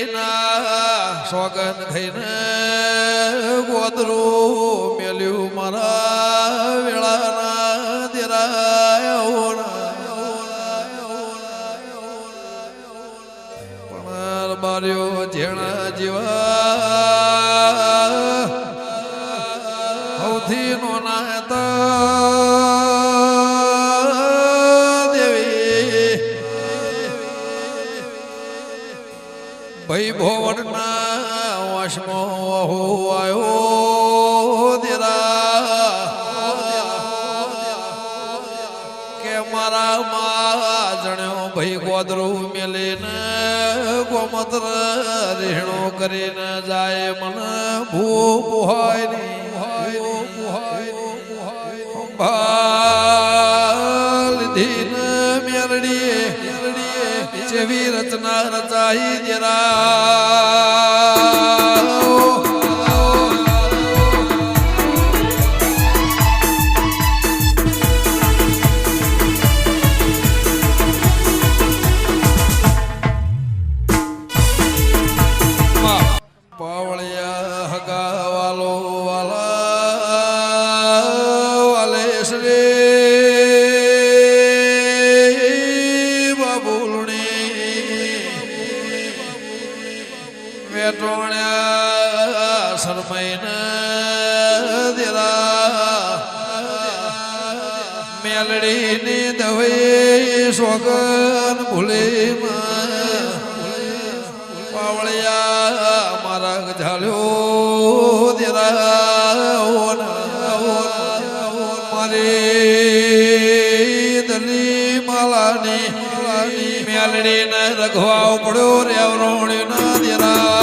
ના સોગન થઈને ગોદરું મેલ્યું મારા વેળાના દેરાય પણ બાર્યો ઝેણા જેવા સૌથી નોના ભાઈ ભોવડના વાસમાં આવ્યો દેરા કે મારા માં જણ્યો ભાઈ ગોદરું મેલીને ગોમત્ર રેહણો કરીને જાય મને ભૂપ હોય લીધી ને મેરડીએ જેવી રચના રચાઈ દેરા પાવળિયા હગા વાલો વાલા વાલે શ્રી વેટોણ્યા શરમાઈને દેરા મેલડીની દવે સોગન ભૂલે પાવળિયા મારા ઝાલ્યો દેરા મારી દલી માલાની મેલડીને રઘવાવ પડ્યો રેવરોણીના દેરા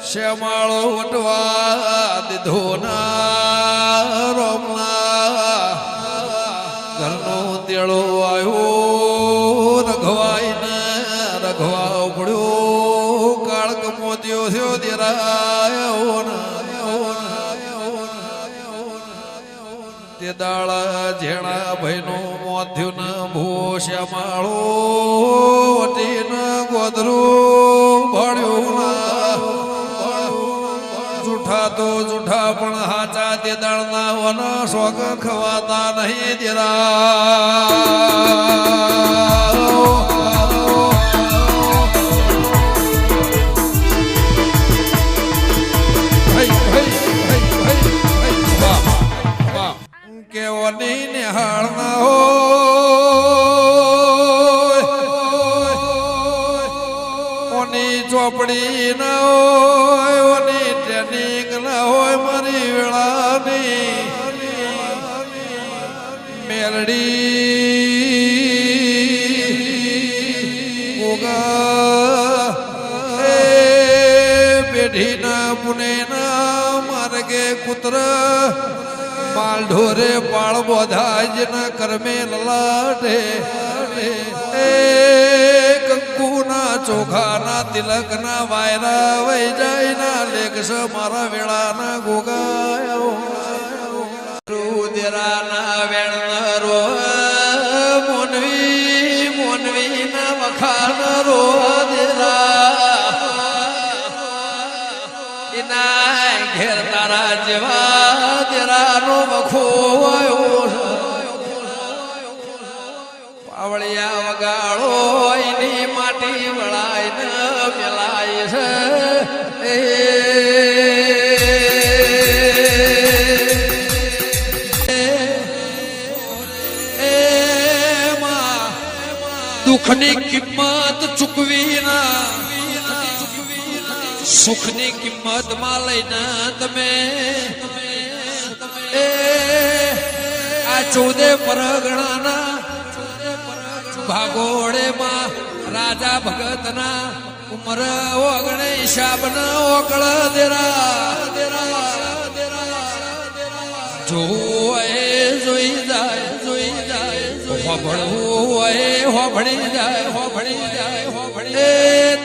શ્યામાળો વટવા દીધો ના રોમના ઘરનો તેડો આવ્યો રઘવાઈને રઘવા પડ્યો કાળક મોત્યો થયો દેરાયો તે દાળા ઝેણા ભાઈનો મોત્યું ને ભો શ્યામાળો વટીને ગોદરું ભણ્યું ના જૂઠા તો જૂઠા પણ હાચા તે દાળના વના શોખ ખવાતા નહીં દેરા કેવની નિહાળ ના ઓની ચોપડી ના હોય ઓની ટ્રેનિંગ ના હોય મારી વેળાની મેલડી ગોગા એ પેઢીના પુનેના માર્ગે કુત્ર માલ ઢોરે પાળ બોધાજ ના કરમે લલાટે એ કંકુના ચોખાના તિલકના વાયરા વહી જાય ના લેખસ મારા વેળાના ગોગાયો દેરાના વેણરો મોનવી મોનવી ના વખાણરો દેરા એના ઘેર તારા જેવા દેરાનો વખો આવ્યો પાવળિયા વગાડો એની માટી વળાઈને મેલાય છે દુઃખની કિંમત ચૂકવી ના સુખની કિંમત માં લઈને તમે આ 14 પરગણાના ભાગોળે માં રાજા ભગત ના ઉમર ઓગણે શાબ ના ઓકળ દેરા જોવું હોય જોઈ જાય હોભળવું હોય હોભળી જાય એ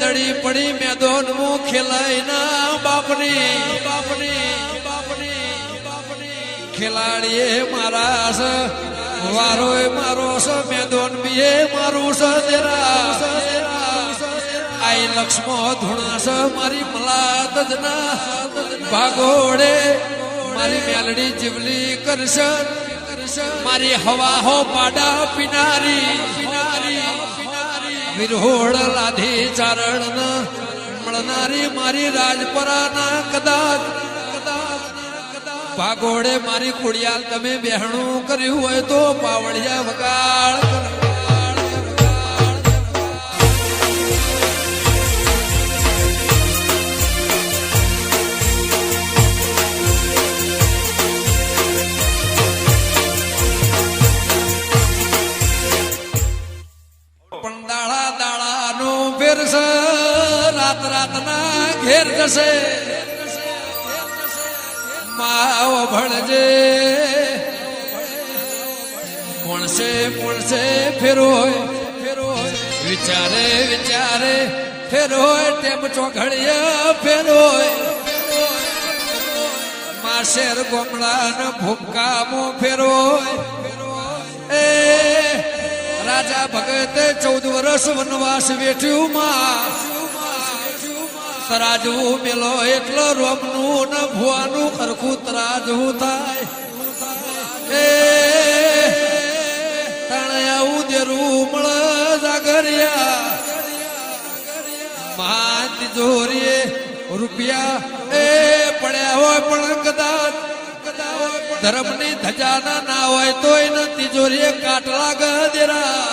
દડી પડી મેદોન મું ખેલાય ના બાપની ખેલાડીએ મારા સ વારોય મારો સ મેદોન બીએ મારું સ દેરા આઈ લક્ષ્મો ધૂણા સ મારી મલાત જના ભાગોડે મારી મેલડી જીવલી કરશે મારી હવા હો પાડા પીનારી વિરહોડ લાધી ચારણ મળનારી મારી રાજપરાના કદાચ ભાગોડે મારી ખોડિયાલ તમે બેહણું કર્યું હોય તો પાવડિયા વગાડ પણ દાડા નું ફેરસ રાત ના ઘેર જશે માવ ભણજે પોણસે ફેરોય વિચારે ફેરોય ટેમ ચોઘડિયા ફેરોય માશેર ગોમડા ન ભૂમકામો ફેરોય એ રાજા ભગતે 14 વર્ષ વનવાસ વેઠ્યું માં તરાજવું મેલો એટલો રોમનું ને ભુવાનું ખરખું તરાજવું થાય એ તણે આવું દેરું મળ જાગરિયા મહા તિજોરીએ રૂપિયા એ પડ્યા હોય પણ કદાચ ધર્મની ધજાના ના હોય તોય તિજોરીએ કાટલા ગદેરા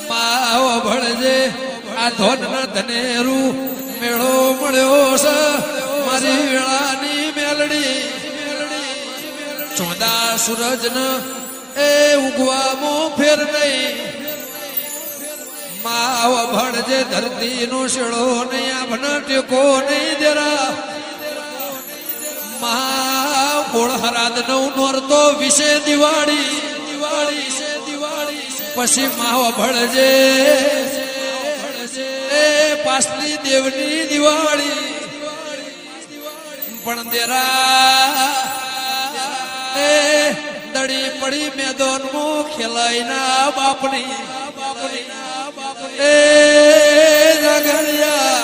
માવો ભળજે આ ધોન ના ધનેરું મેળો મળ્યો છે મારી વેળાની મેલડી ચોદા સૂરજ ન એ ઉગવામાં ફેર નહીં માવ ભળજે ધરતી નો શેળો નહીં આભન ટેકો નહીં જરા મહા કોળ હરાદ નવ નોરતો વિશે દિવાળી પછી માવ ભળજે પાસલી દેવની દિવાળી પણ દેરા એ દડી પડી મેદોન મું ખેલાઈ ના બાપની એ જગરિયા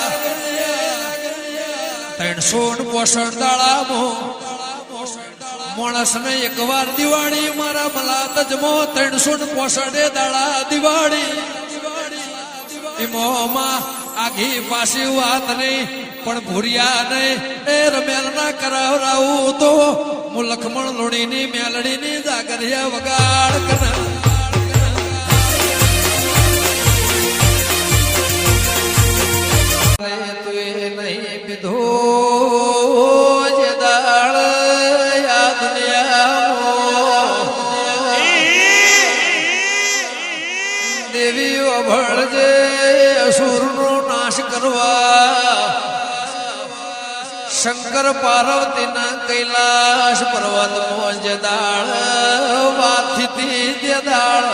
365 દાડામાં માણસ ને એકવાર દિવાળી મારા મલાત જમો 365 દાડા દિવાળી એમાં આઘી પાછી વાત નહીં પણ ભૂરિયા નહીં એ રમેલ ના કરાવરાવું તો હું લખમણ લોણીની મેલડીની જાગરિયા વગાડ કર તું નહીં પીધો જે દાળ યાદ દેવી અભળજે અસુરનો નાશ કરવા શંકર પાર્વતીના કૈલાસ પર્વત મોજ દાળ વાથી દાળ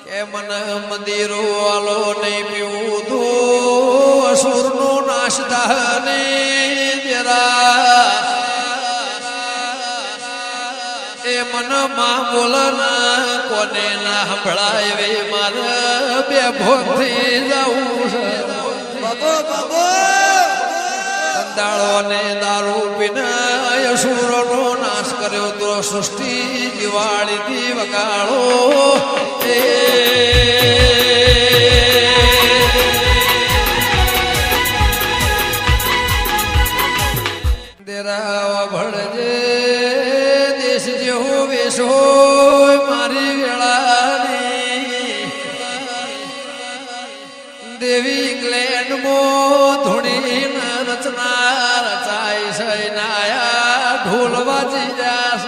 કે મન મંદિરો આલો નહીં પીવું તો અસુરનો નાશ દાહને જરા એ મન માં બોલના કોને ના સંભળાય વે મારે બે ભોગથી જવું છે બાબો કંદાળો ને દારૂ પીને અસુરોનો નાશ કર્યો તો સૃષ્ટિ દિવાળી થી વગાડો દેરાવા ભળજે દેશ જેવો વેશ હોય મારી વેળાની દેવી ઇંગ્લેન્ડ મો ધૂણી રચના રચાય છે નાયા ઢોલ વાજી જાસ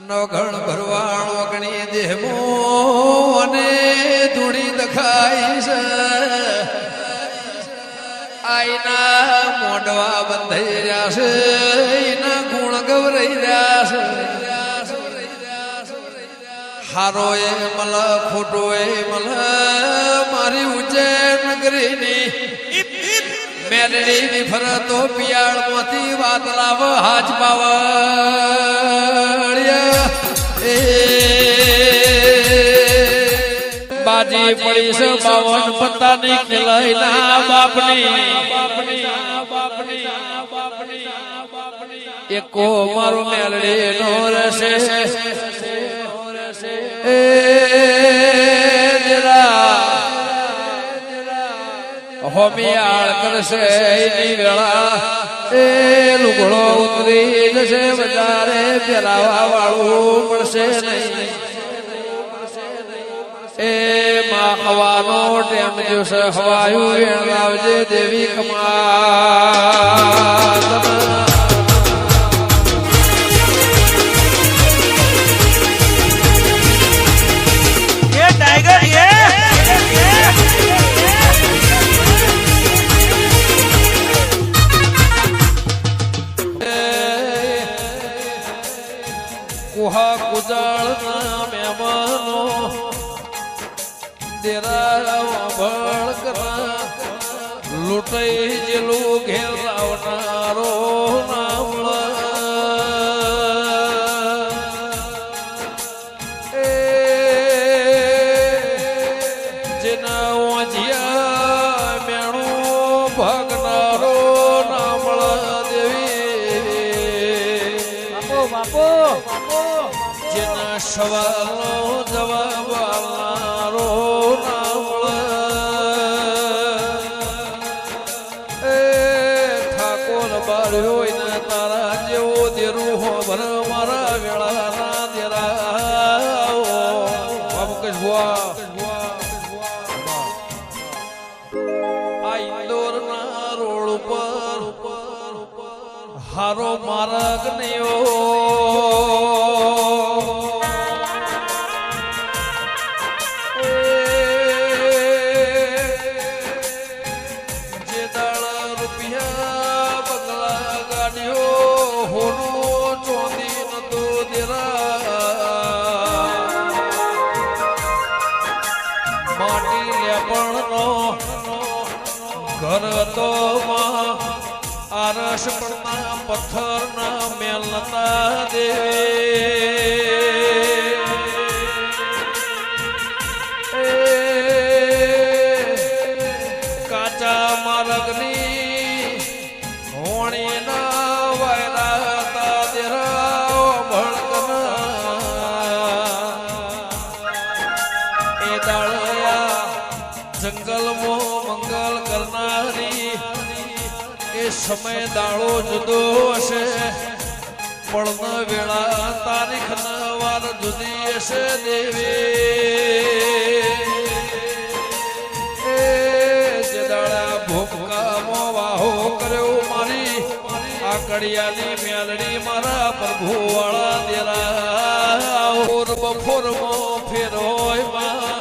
નવઘણ ભરવાણ વગણી દેહમો અને ધૂણી દખાય છે આઈના મોઢવા બંધાઈ રહ્યા છે એના ગુણ ગવરાઈ રહ્યા છે હારો એ મલ ખોટો એ મલ મારી ઉજ્જૈન નગરીની મેલડી ફરતો પિયાળ માંથી વાત લાવ હાજ પાવળિયા એ બાજી પડી છે 52 પત્તાની ખેલાઈના બાપની એકો મારો મેલડી નો રહેશે એ હોમિયાળ કરશે એની વેળા એ લુગડો ઉતરી જશે બજારે ફેરાવા વાળું મળશે નહીં એ માં હવાનો ટેમ જોશે હવાયું વેણ લાવજે દેવી કમા કુહા કુજાળ ના મહેમાનો દેરા ભળ કરા લૂંટાઈ જેલું ઘેર લાવનારો જેના વાંજિયા મેણું ભાગનારો નામળ દેવી બાપો જેના સવાલનો જવાબ આવનારો નામળ એ ઠાકોર બાર્યો ને તારા જેવો દેરું હો ભર મારા વેળાના દેરા બાબુ કશ ભુઆ આ ઇન્દોરના રોડ ઉપર હારો માર્ગ નયો ઘર તો આરસ પરના પથ્થર ના મેલતા દે કાચા માર્ગની હોણી ના વાયરા દેરા ભળકના એ દાળયા જંગલમાં મંગલ કરનારી એ સમય દાળો જુદો હશે પણ વેળા તારીખ ના વાર જુદી હશે દેવી જે દાડા ભૂપકામાં વાહો કર્યો મારી આ કડિયાની મેલડી મારા પ્રભુ વાળા દેરા બપોરમાં ફેરોય માં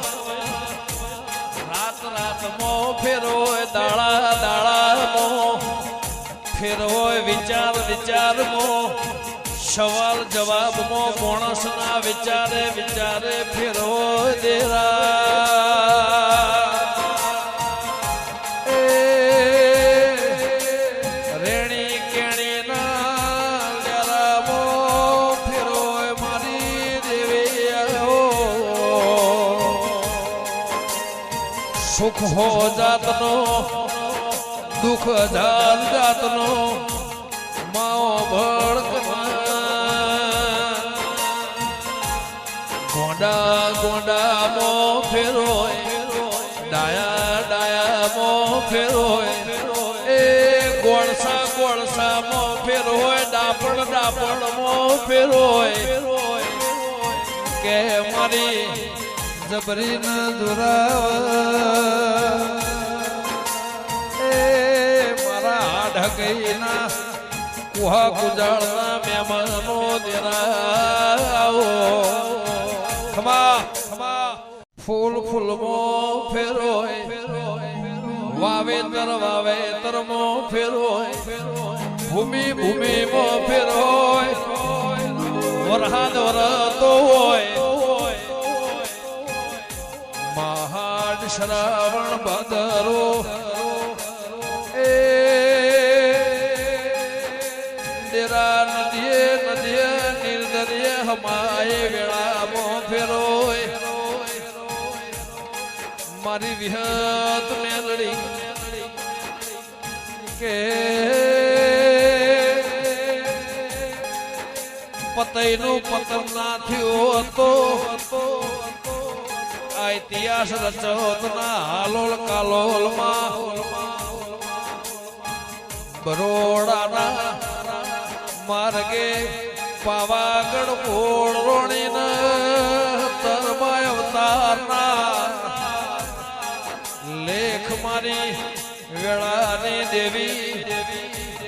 રાતમો ફેરોય દાળામો ફેરહોય વિચારમો સવાલ જવાબમો માણસના વિચારે ફેરહોય દેરા રેણી કેણીના દેરામો ફેરહોય મારી દેવી સુખ હો જાતનો દુઃખ જાતનો માઓ ભળકના ગોંડા મો ફેરોય ડાયા મો ફેરોય એ ગોળસા મો ફેરોય ડાપણ મો ફેરોય કે મારી જબરી ન દુરાવ ઢગઈના કુહા કુજાળના મહેમાનો દેરાઓ ખમા ફૂલમો ફેરોય વાવેતર વાવેતરમાં ફેરવાય ભૂમિ ભૂમિમાં ફેરવાય વરહાદ વરતો હોય મહાડ શ્રાવણ ભાદરો એ દેરા નદીએ નદીએ નિર્દરીએ હમાય વેળામાં ફેરવાય મારી વિહત મેલડી કે પતઈનું પતન ના થયો હતો આ ઇતિહાસ રચોતના હાલોલ કાલોલમાં બરોડાના માર્ગે પાવાગઢ કોળ રોણીના તરમાય અવતારના લેખ મારી વેળાની દેવી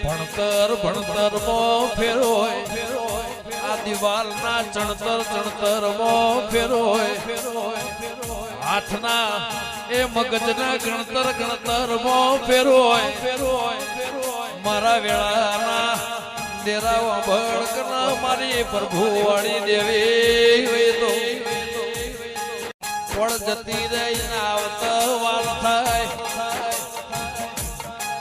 ભણતર ભણતર માં ફેરોય આ દિવાલના ચણતર ચણતર માં ફેરોય હાથના એ મગજના ગણતર ગણતર માં ફેરોય મારા વેળાના દેરાવા ભડકના મારી પ્રભુ વાળી દેવી તો પડ જતી રહી આવતા વાર થાય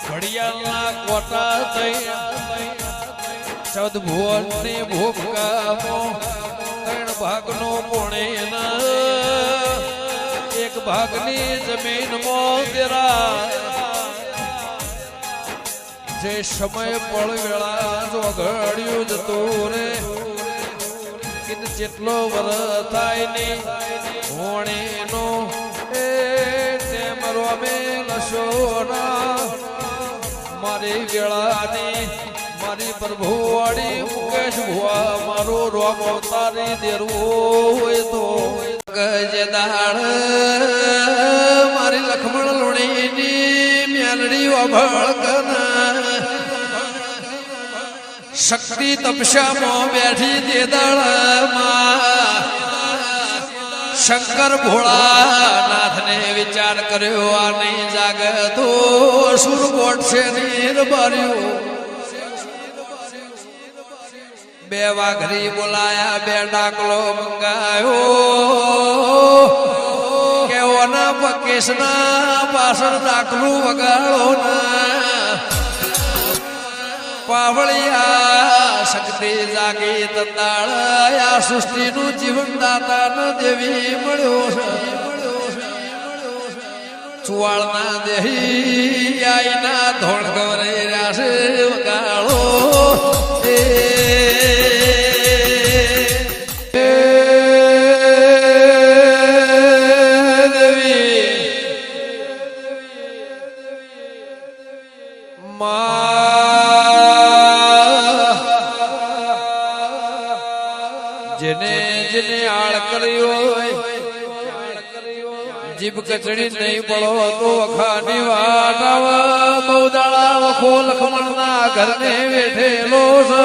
ઘડિયાળના કોટા થઈ 14 ભુવનની ભૂપકામાં 3 ભાગનો કોણે એક ભાગની જમીનમાં તેરા જે સમય પળ વેળા જો ઘડ્યું જતું રે જેટલો વર થાય ની હોણીનો એ તેમ રોમે લશોના મારી વેળાની મારી પ્રભુ વાળી મુકેશ ભુવા મારો રોમ અવતારી દેરવું હોય તો ગજદાળ મારી લખમણ લુણીની મ્યાલડી વાભળકના શક્તિ તપસ્યામાં બેઠી દેદાળમાં શંકર ભોળાનાથને વિચાર કર્યો આની જાગતો સુર ગોઠશે નિર્ભર્યું 2 વાઘરી બોલાયા 2 ડાકલો મંગાયો કે ઓના પકેશના પાછળ ડાકલું વગાડો ના પાવળિયા શક્તિ જાગી તતાળયા સૃષ્ટિનું જીવન દાતા દેવી મળ્યો છે ચુવાળના દેહી આઈના ધોળ ગવરે રહ્યા છે વગાડો જેને જેને આળ કર્યો જીભ કચડી નહીં પડો તો અખાની વાટાવ બૌદાળા વખો લખમણના ઘરને વેઠેલો છે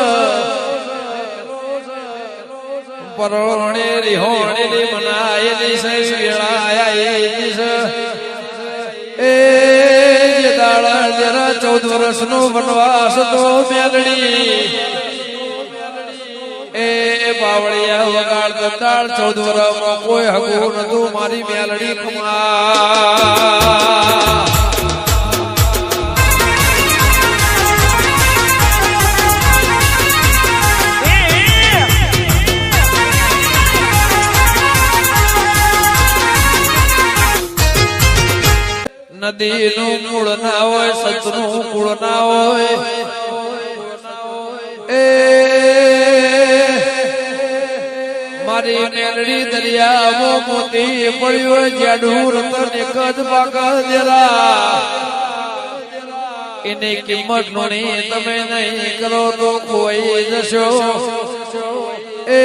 પરોણે રીહોણેલી મનાયેલી છે વેળાયેલી છે એ જે દાડા જરા 14 વર્ષનો વનવાસ તો મેલડી એ બાવળિયા વગાડ દતાળ 14 વર્ષમાં કોઈ હગું નતું મારી મેલડી ખમા નદીનું મૂળ ના હોય સતનું કુળ ના હોય એ મારી મેલડી દરિયામાં મોતી પડ્યો જાડું રતન એક જ પાકા દેરા એની કિંમત નોની તમે નહીં કરો તો કોઈ જશો એ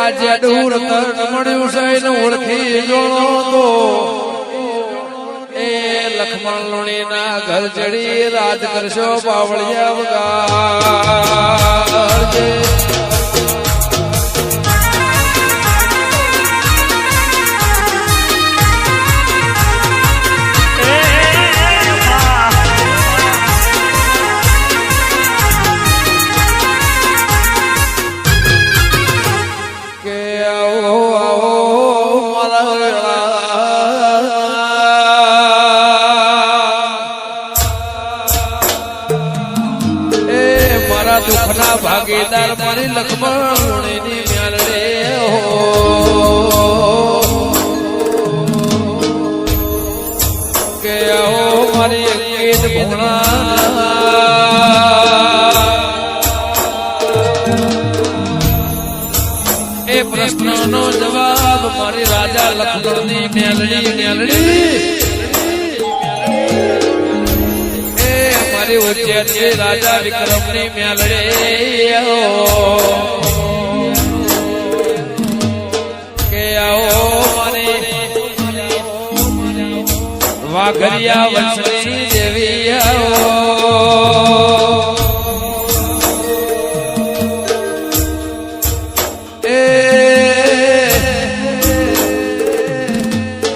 આ જાડું રતન મળ્યું છે ને ઓળખી જોણો તો લખમણ લુણીના ઘર ચડી રાજ કરશો બાવળિયા વગાડજે ભાગીદાર મારી લક્ષ્મણની મ્યાલડે હો કે આવો મારી અંકિત ભોણા એ પ્રશ્નનો જવાબ મારી રાજા લક્ષ્મણની મ્યાલડી ઉજ્જૈન રાજા વિક્રમની મ્યાલડે કે આવો મને વાઘરિયા વંશની દેવી આવો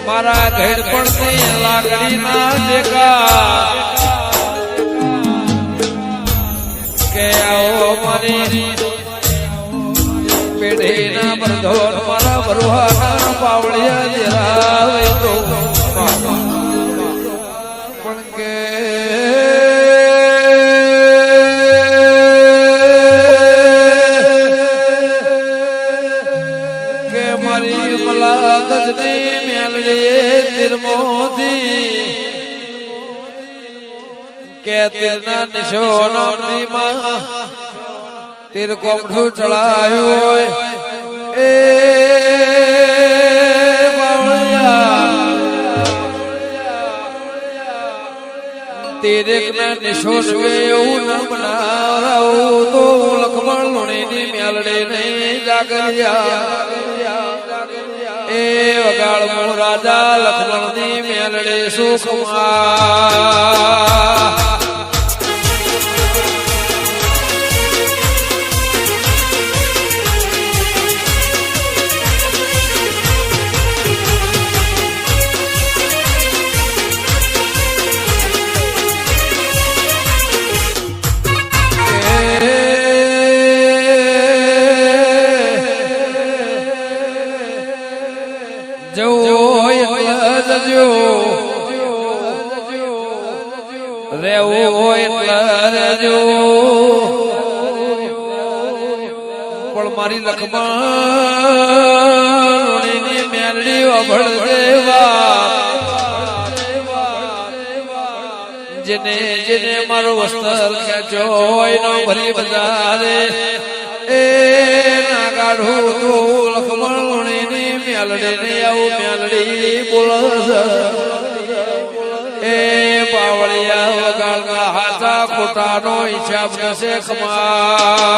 મારા ઘર પડતી લાકડી ના દેખા કે આવો મારી પેઢી ના બરધોર મારા બરુહાના પાવળિયા દેરાવે તો પણ કે મારી મલાગજની મેલડી તિરમોદી કે તીરના નિશોનો માં તીર કોમઠું ચડાયું હોય એ તીરેક ના નિશોન એવું ન બનાવું તો લક્ષ્મણ લુણીની મ્યાલડે નહીં જાગરિયા એ વગાડ રાજા લક્ષ્મણની મ્યાલડે સુખમાં પણ મારી લક્ષ્મણની મેલડી અભળ દેવા જેને જેને મારો વસ્ત્ર ખેંચ્યો હોય નો ભરી બજારે એ ના કાઢું તું લક્ષ્મણની મેલડી ને આવું મેલડી બોલસ એ પાવળિયા વગાડના હાથા ખોટાનો હિસાબ નશે ખમા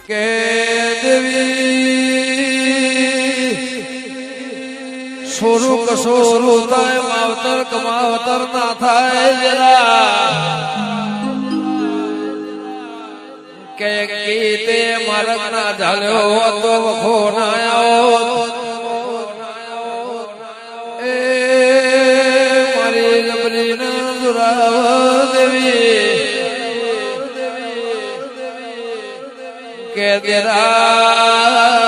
કે દેવી સોરું કસોરું થાય માવતર કમાવતર ના થાય જરા કે ગીતે માર્ગ ના ઝાલ્યો તો વખો ના આવ્યો એ મારી જબરી ના દુરાવ દેવી કે દેરા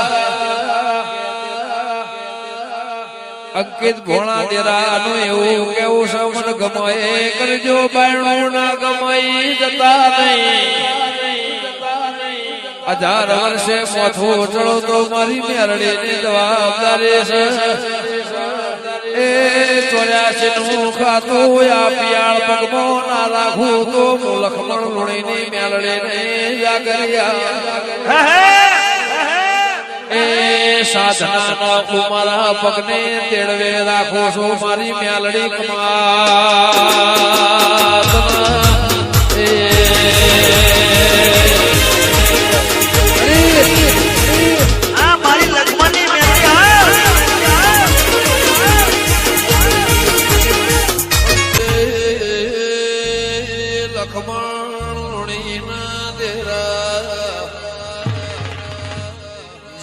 અંકિત ભોણા દેરા નું એવું કેવું સમન ગમાય કરજો બાયણું ના ગમાઈ જતા નહીં 1000 વર્ષે મોથું ચડો તો મારી મેરડી ની જવાબદારી છે એ 84 નું ખાતું આ પિયાળ પગમો ના રાખું તો લક્ષ્મણ લુણી ની મેરડી ને જાગરિયા એ સાધના મારા પગને તેડવે રાખો છો મારી મેલડી કમા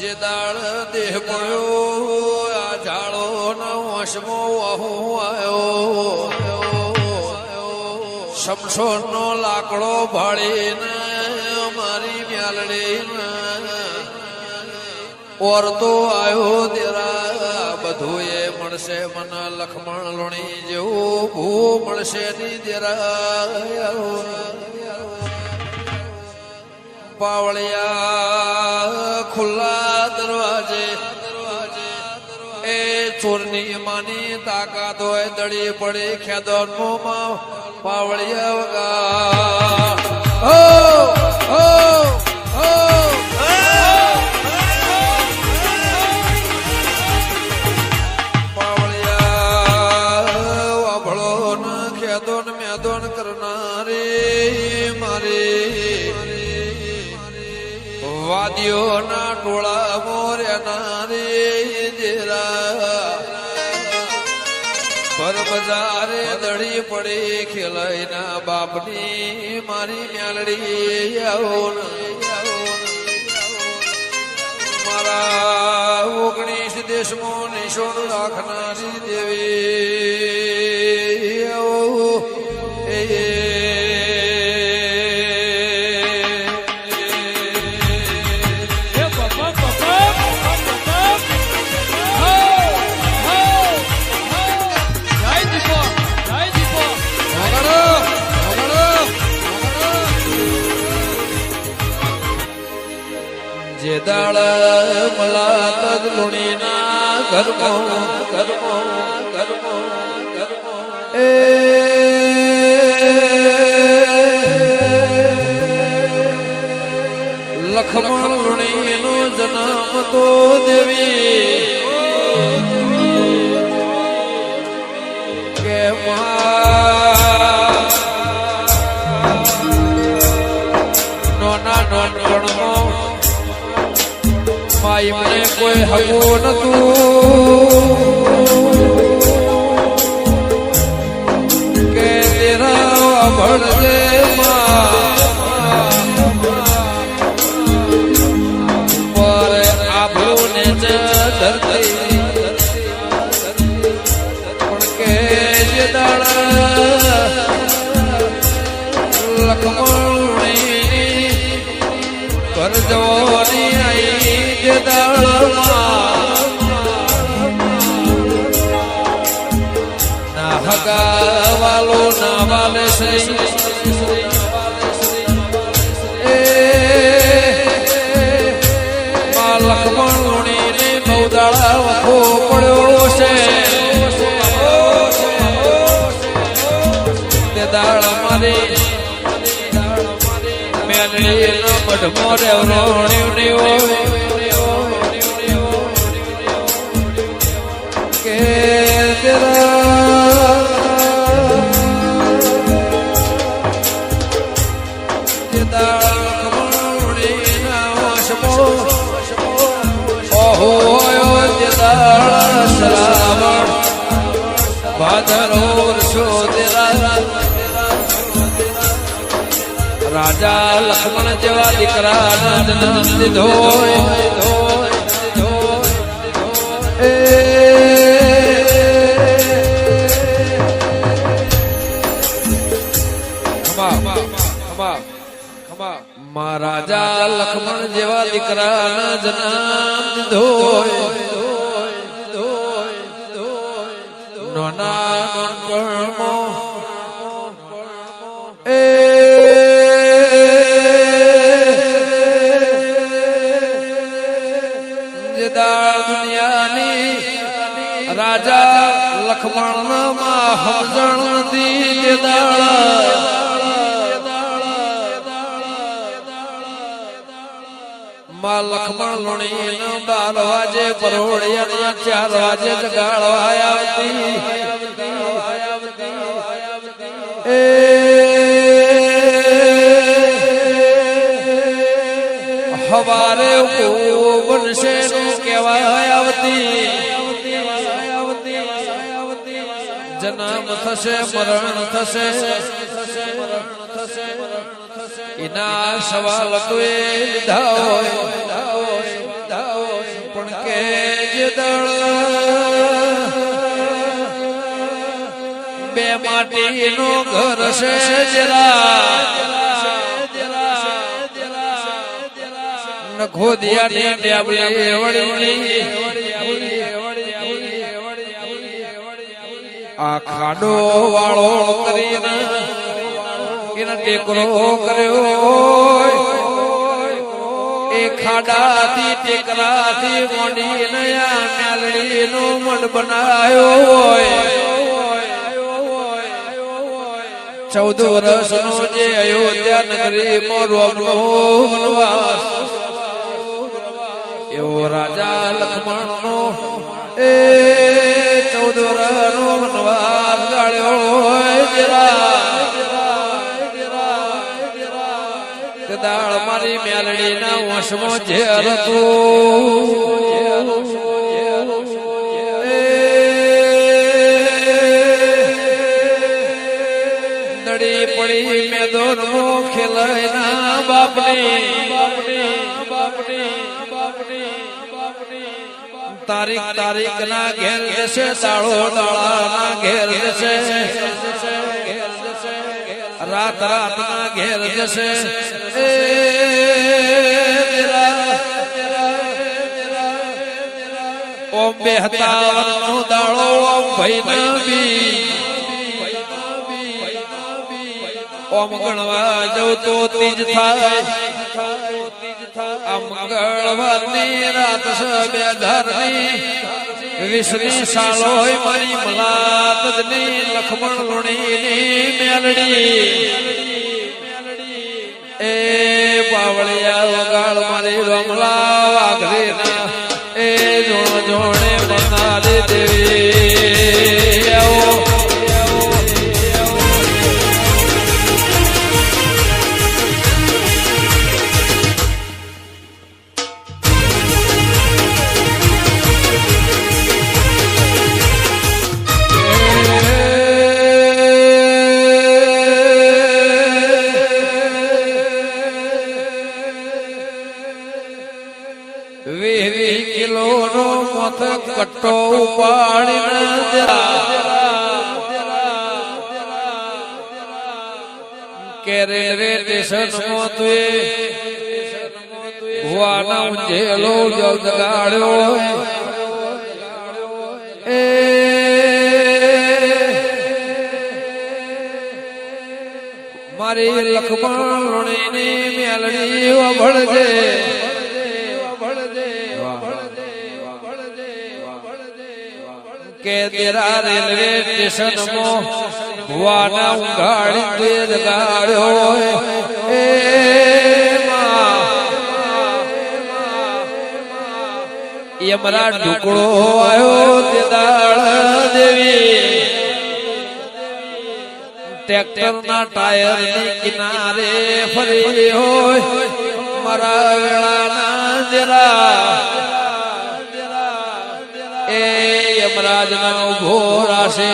જે દાળ દેહ પડ્યો આ ઝાડો નો વશમો આવ્યો શમશોર નો લાકડો ભાળીને મારી મ્યાલડી ઓર તો આયો તેરા બધું એ મળશે મન લખમણ લોણી જેવું ભૂ મળશે ની તેરા પાવળિયા ખુલ્લા દરવાજે એ ચોરની માની તાકાત હોય દડી પડે ખેદોન મોમાં પાવળિયા વગા પાવળિયા વાભળો ન ખેદોન મેદોન કરનારે મારે વાદીઓના ટોળા મોર્યાના રે જેરા પર બજારે દડી પડે ખેલાઈના બાપની મારી મ્યાલડી આવો મારા 19 દેશમાં નિશોણ રાખનારી દેવી આવો જે દાળ મલાત લુણીના ઘરમો એ લખમણ લુણીનો જન્મ તો દેવી કે નોના નોનપણનો માઈ મને કોઈ હગો નતું કે તેરા ભળજે પર આભું ને ધરતી પણ કે જે દાડા લખમણી કર જવાની આઈ ના હગા વાલો ના વાલે લખમણ લુણીને બહુ દાડા વખો પડ્યો છે તે દાડા મારી મેલડી નો મઢમો રેવણી હોય કે તેરા જે દાડા લખમણી ના વશમો ઓહો જે દાડા શ્રાવણ ભાદરો વર્ષો તેરા રાજા લક્ષ્મણ જેવા દીકરા જન્મ દીધો રાજા લક્ષ્મણ જેવા દીકરા જન્મ દીધો નોના નોનપણમાં દુનિયાની રાજા લક્ષ્મણ માં સમજણ દી માં લક્ષ્મણ લુણી 12 વાજે પરોળિયા 4 વાજે જગાડવા આવતી હવારે બનશે કેવાય આવતી જન્મ થશે મરણ થશે એના સવાલ તો એ લીધા હોય પણ કે જે દળ બે માટીનો ઘર છે જરા નખોદિયાની ટેબલી વળી આ ખાડો વાળો કરીને એને ટેકરો કર્યો એ ખાડાથી ટેકરાથી મોડીને આ મેલડીનો મઢ બનાવ્યો 14 વર્ષનો જે અયોધ્યા નગરીમાં રોમનો વનવાસ એવો રાજા લક્ષ્મણનો એ 14 વર્ષનો વનવાસ ગાળ્યો તે દાળ મારી મેલડીના વંશમાં ઝેર હતું પડી મેદોન નો ખેલાયના બાપને તારીખ ના ઘેર જશે દાળો દાળા ઘેર જશે રાત ના ઘેર જશે ઓમ 57 નો દાળો ઓમ ભાઈ નબી ઓમ ગણવા જવું તો તીજ થાય આ મંગળવારની રાત છે 2020ની સાલો હોય મારી મલાતની લક્ષ્મણ લુણીની મેલડી એ બાવળિયા વગાડ મારી રમલા વાઘરીના એ જોડે બનારી દેવી આવો કટ્ટો ઉપાડીને કેરે રે સ્ટેશનમાં તુએ ભુવાના ઊંઝેલો જલ જગાડ્યો એ મારી લક્ષ્મણ લુણીની મેલડી વભળજે કે તેરા રેલવે સ્ટેશનમાં ભુવાના ઉઘાડી જગાડ્યો એ યમરા ઢુકડો આવ્યો તે દાળ દેવી ટ્રેક્ટરના ટાયરની કિનારે ફરી હોય મારા વેળાના જરા એ યમરાજ ના ઉભો રાશે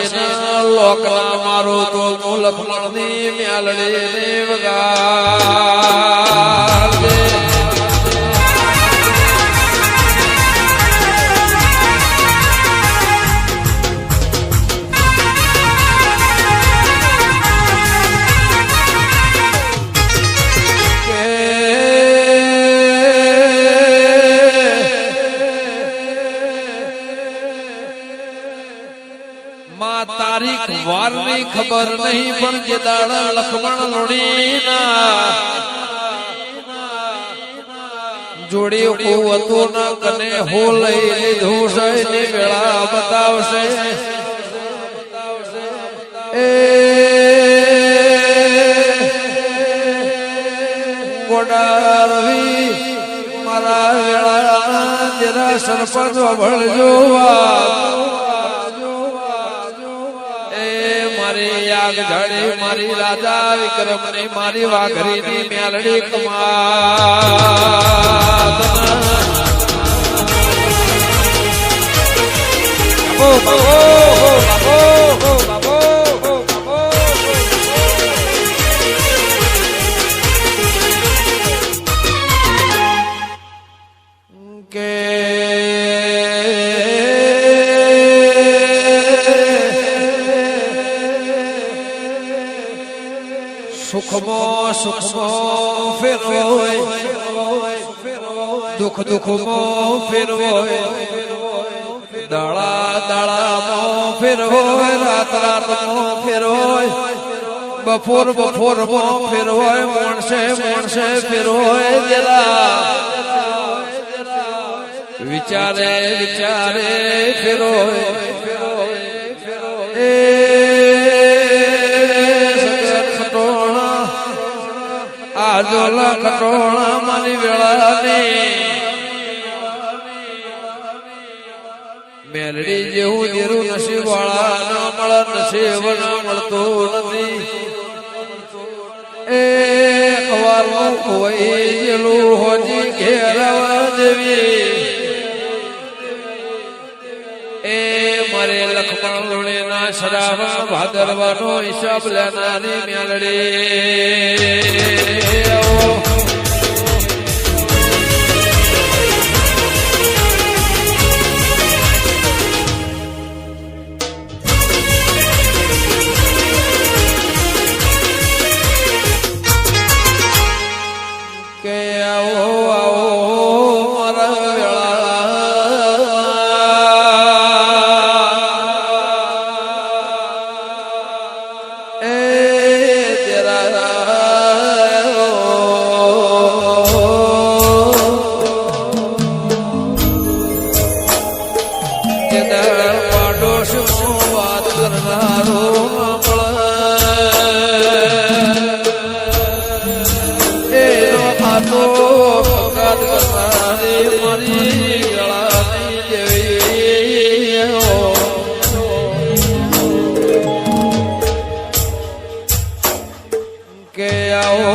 લોકના મારો તો લક્ષ્મણની મેલડીને વગાડજે તારીખ વારની ખબર નહીં પણ જે દાડા લક્ષ્મણ લુણીના જોડી હતું ના કને હો લઈ લીધું છે ને વેળા બતાવશે એ ગોડારવી મારા વેળા જરા સરપંચ ભળજો મારી રાજા વિક્રમ ને મારી વાઘરી ની મેલડી કમાત કે સુખમાં ફેરવોય દુઃખમાં ફેરવોય દાડામાં ફેરવોય રાતમાં ફેરવોય બપોરમાં ફેરવોય મોણસે ફેરવોય જરા વિચારે ફેરવોય આજોલા ખટોણા મારી વેળાની મેલડી જેવું જેરું નસીબ વાળા ન મળે નસીબ ન મળતું નથી એ અવારનું હોય જેલું હોજી ઘેરવા દેવી એ મારે લખમણ ના શ્રાવણ ભાદરવાનો હિસાબ લેનારી મેલડી કે આવો મારા વેળા એ તેરા પાડો શું વાત કરનારો કે આવો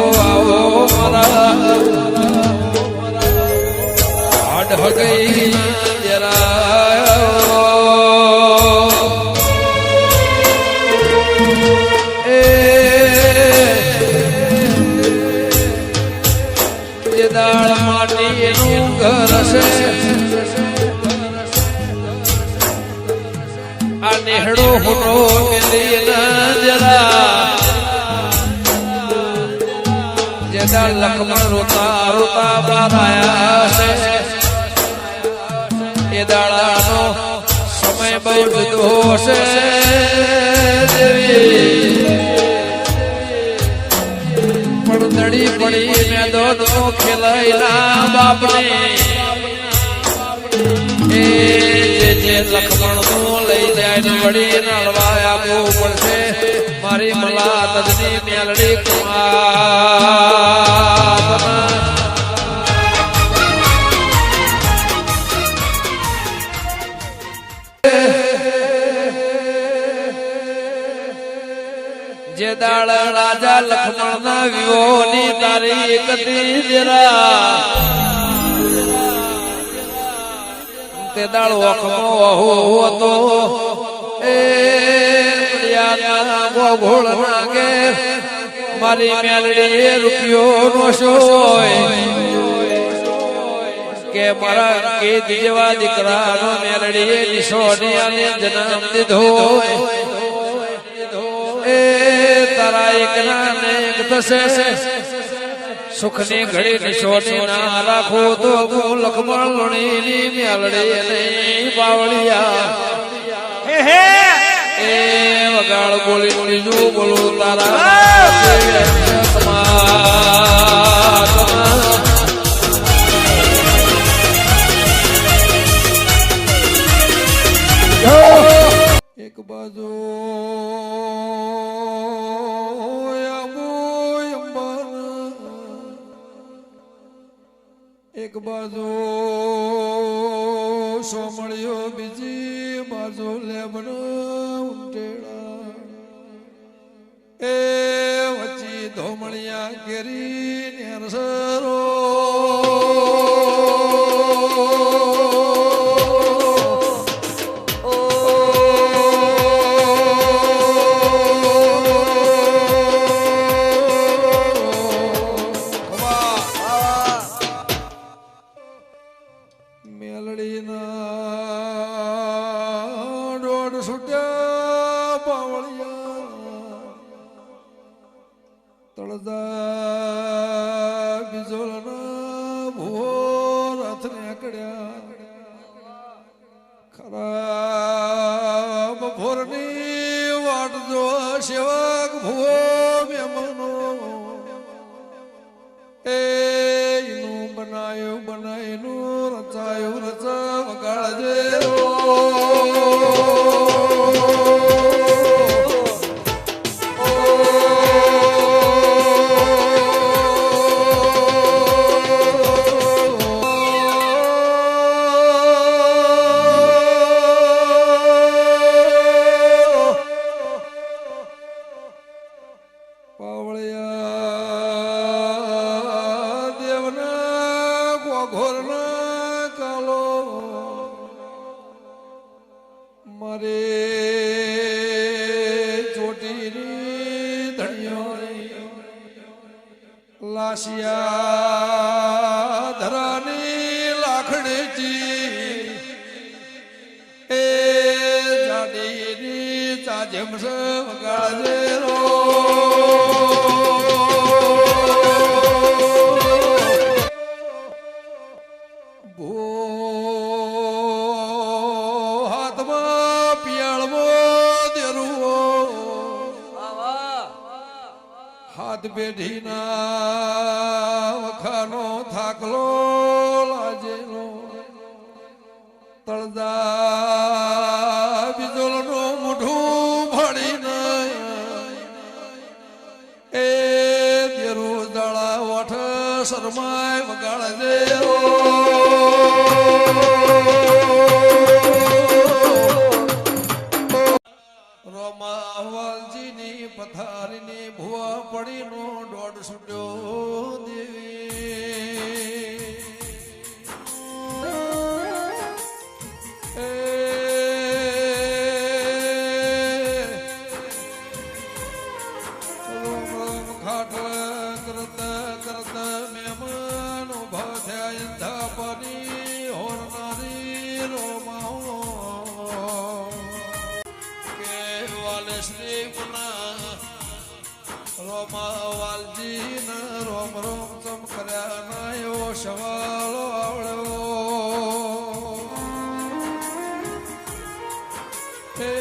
મારા હાડ હગઈ જરા એ દાળ માટીનું ઘર છે આ નેહડો હોટો મેલી ના જરા લખમણ રોતા બારાયા છે એ દાડાનો સમય બહુ જુદો છે પણ દડી પડી મેદોનો ખેલાયેલા બાપને એ જે લખમણ નું લઈ જાય વળી નળવા આપવું પડશે મારી મલાતની મેલડી જે દાળ રાજા લખમણ ના વિવોની તારીખ હતી જરા તે દાળ વખમો હતો એ ગોળ નાગે મારી મેલડી રૂપિયો નો શોય કે મારા કે જેવા દીકરા નો મેલડી નિશોનિયાને જન્મ દીધો એ તારા એક ના ને એક થશે સુખની ઘડી નિશોની ના રાખો તો લખમણ લોણીની મેલડી નહીં બાવળિયા એ વગાડ બોલી બીજું બોલું તારા એક બાજુ એક બાજુ સોમળિયો બીજી બાજુ લેબનો ઉંટેડા એ વચ્ચી ધોમળિયા કેરી નેરસરો તળદા બીજોલના ભૂવો રથ નીકળ્યા ખરાબ ભોરની વાટ જો સેવક ભૂવો મેમનો એનું બનાયું રચાયું રચા વગાડજે મારે ચોટીની ધણિયોની લાશિયા ધરાની લાખડેજી એ જાડીની ચાજમ વગાડજે રો હાથ પેઢીના વખાનો થાકલો લાજેલો તળદા બીજોલનું મોઢું ફાડીને એ દેરું દાળા ઓઠ શરમાય વગાડજે રોમાવાલજીની પથારીની ભુવા પડીનો દોડ છૂટ્યો દેવી રોમ રોમ ખાટલ કરતા કરતા મહેમાન ઉભા થયા અંધાપની હોરનારી રોમાઓ શ્રી પુના રોમાવાલજી ના રોમ રોમ ચમ કર્યા ના એવો સવાલો આવડ્યો હે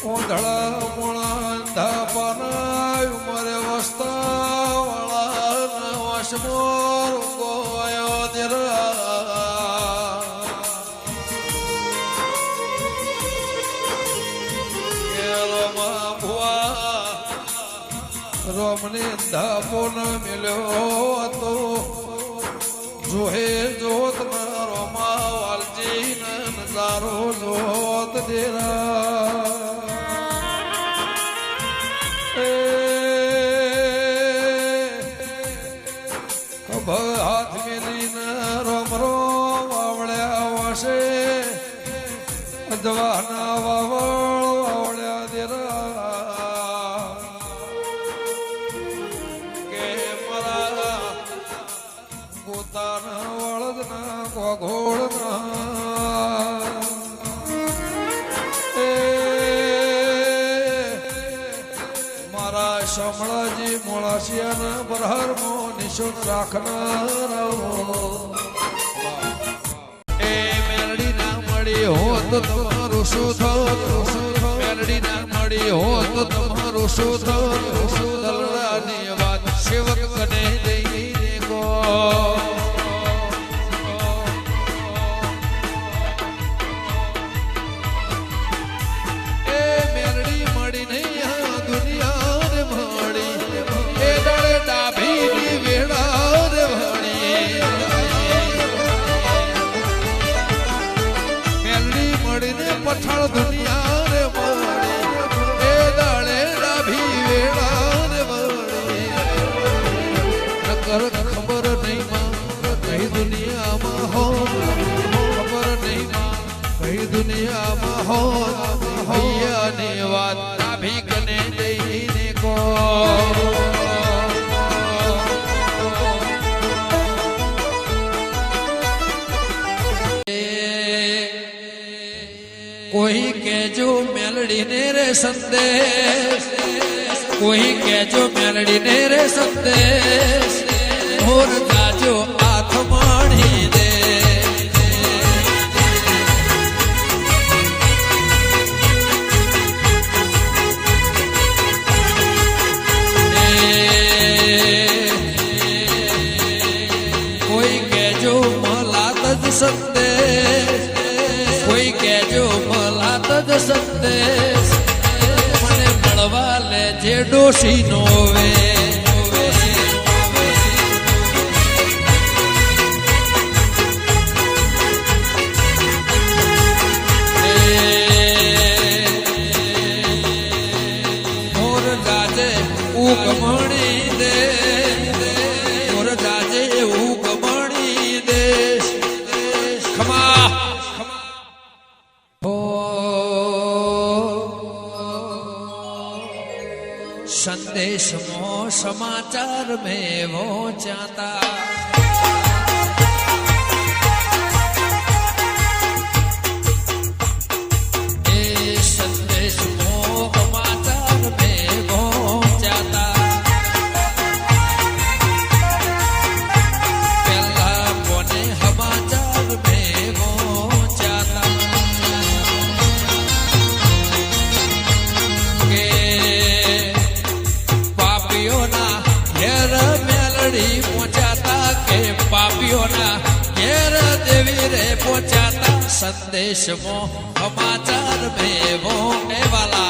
ઓંધળા મોણા ધાપાના ઉમરે વસતા વાળા વસમોર ગોયો દેરા રોમને ધાપો ન મિલ્યો હતો જોહે જોત ના રોમાવાલજી નજારો જોત દેરા ખભ હાથ મેલીને રોમ રોમ આવડ્યા વાસે અજવાના વાવળ આવડ્યા દેરા પોતાના વળદના કોઘોળના મારા શામળાજી મોળાશિયાના બરહરમો નિશુન રાખનાર એ મેલડી ના મળી હોત તમારું શું થત મેલડી ના મળી હોત તમારું શું થત દલડાની વાત સેવક કને દઈને કો પઠાણ દુનિયા રે મળી એ દાડે ડાભી વેળા રે મળી નકર ખબર નહીં માં કઈ દુનિયામાં હો ખબર નહીં માં કઈ દુનિયામાં હો હૈયાની વાત ડાભી કને દઈને કો કોઈ કેજો મેલડીને રે સંદેશ કોઈ કેજો મેલડીને રે સંદેશ મોર જાજો હાથ માણી દે કોઈ કેજો મલાત જ સંદેશ કોઈ કેજો મલાત જ સંદેશ મને મળવા લે જે ડોશી નો વે મોર ગાજે ઉગમણી દે મોર ગાજે ઉગમણી દેશ ખમા संदेश मो समाचार में वो जाता ए संदेश मो समाचार में वो जाता पहला कोने समाचार में वो जाता के पहुंचाता के पापियों ना घेर देवी रे पहुंचाता संदेश मो समाचार में वो वाला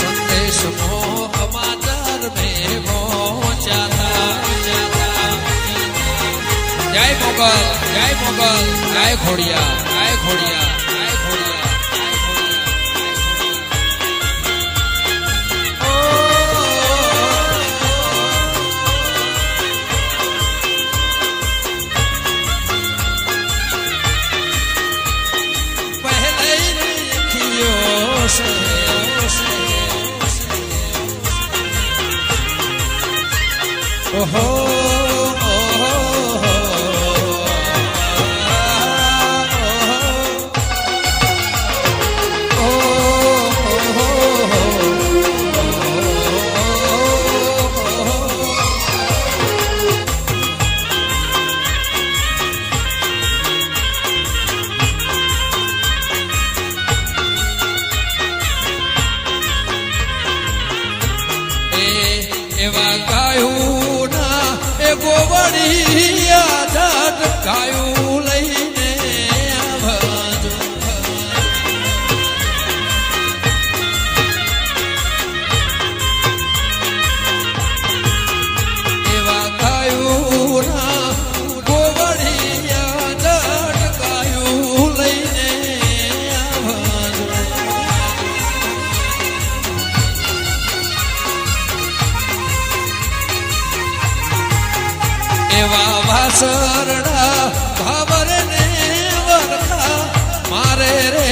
संदेश मो समाचार में वो जाता जय मोगल जय मोगल जय घोड़िया जय घोड़िया जय घोड़िया ओहो એવા ગાયું ના એ ગોવડિયા જાત ગાયું લઈને આવજો એવા ગાયું ના ગોવડિયા જાત ગાયું લઈને આવજો એવા વાસરડા ભાવર ને વરખા મારે રે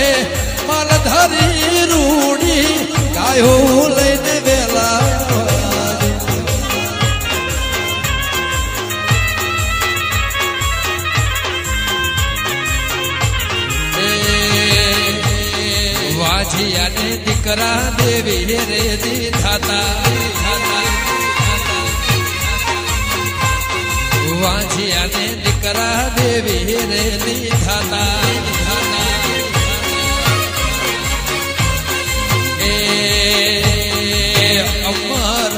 માલધારી રૂડી ગાયો લઈને વેલા વાજિયાને દીકરા દેવી રે દીધાતા વાંझियाने દીકરા દેવી રે દીધાતા એ અમર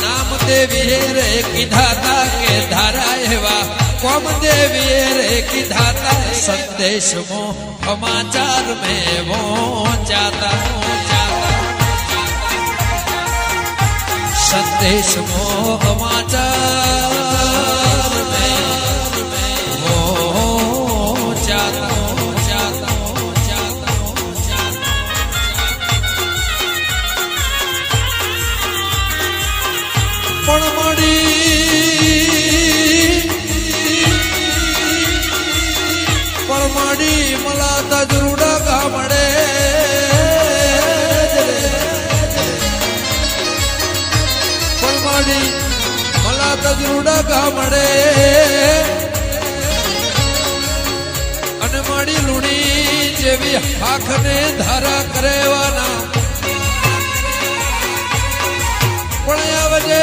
નામ દેવી રે કીધાતા કે ધારા એવા કોમ દેવી રે કીધાતા સંદેશ મો સમાચાર में वो जाता संदेश मो समाचार में वो जाता पण मड़ी मलाता जरूडा गामड़े મલાતા જरूडा ગામડે અને માડી લુણી જેવી હાખને ધારા કરેવાના પણ આવજે